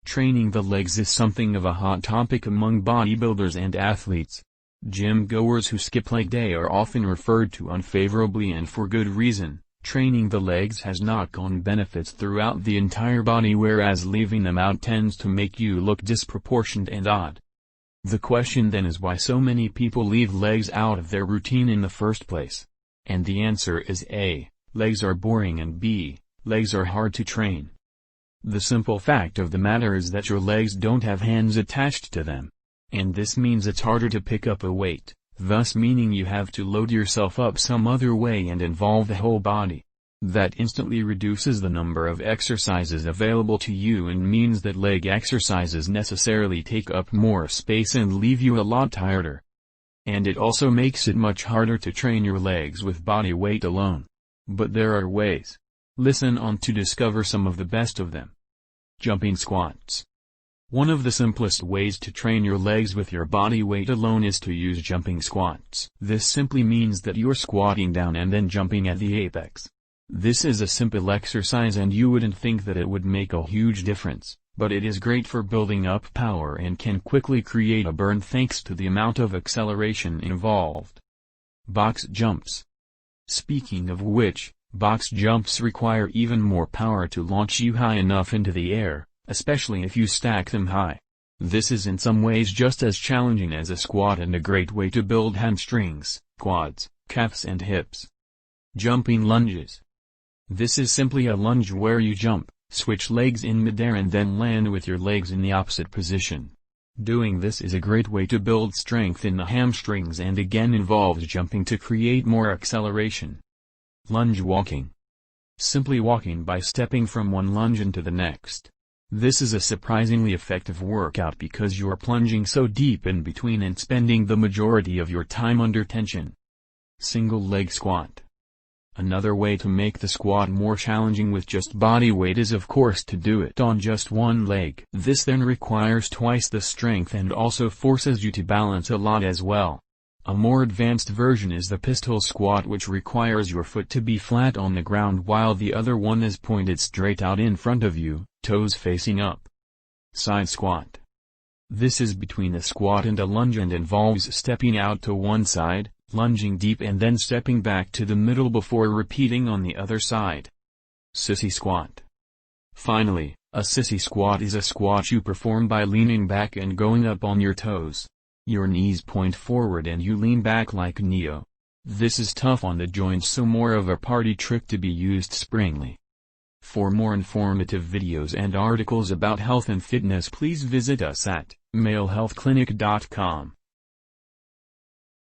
Training the legs is something of a hot topic among bodybuilders and athletes. Gym goers who skip leg day are often referred to unfavorably, and for good reason. Training the legs has knock-on benefits throughout the entire body, whereas leaving them out tends to make you look disproportionate and odd. The question then is, why so many people leave legs out of their routine in the first place? And the answer is A. Legs are boring, and B. Legs are hard to train. The simple fact of the matter is that your legs don't have hands attached to them. And this means it's harder to pick up a weight, thus meaning you have to load yourself up some other way and involve the whole body. That instantly reduces the number of exercises available to you and means that leg exercises necessarily take up more space and leave you a lot tireder. And it also makes it much harder to train your legs with body weight alone. But there are ways. Listen on to discover some of the best of them. Jumping squats. One of the simplest ways to train your legs with your body weight alone is to use jumping squats. This simply means that you're squatting down and then jumping at the apex. This is a simple exercise and you wouldn't think that it would make a huge difference, but it is great for building up power and can quickly create a burn thanks to the amount of acceleration involved. Box jumps. Speaking of which, box jumps require even more power to launch you high enough into the air, especially if you stack them high. This is in some ways just as challenging as a squat and a great way to build hamstrings, quads, calves and hips. Jumping lunges. This is simply a lunge where you jump, switch legs in midair and then land with your legs in the opposite position. Doing this is a great way to build strength in the hamstrings and again involves jumping to create more acceleration. Lunge walking. Simply walking by stepping from one lunge into the next. This is a surprisingly effective workout because you're plunging so deep in between and spending the majority of your time under tension. Single leg squat. Another way to make the squat more challenging with just body weight is of course to do it on just one leg. This then requires twice the strength and also forces you to balance a lot as well. A more advanced version is the pistol squat, which requires your foot to be flat on the ground while the other one is pointed straight out in front of you, toes facing up. Side squat. This is between a squat and a lunge and involves stepping out to one side, lunging deep and then stepping back to the middle before repeating on the other side. Sissy squat. Finally, a sissy squat is a squat you perform by leaning back and going up on your toes. Your knees point forward and you lean back like Neo. This is tough on the joints, so more of a party trick to be used sparingly. For more informative videos and articles about health and fitness, please visit us at malehealthclinic.com.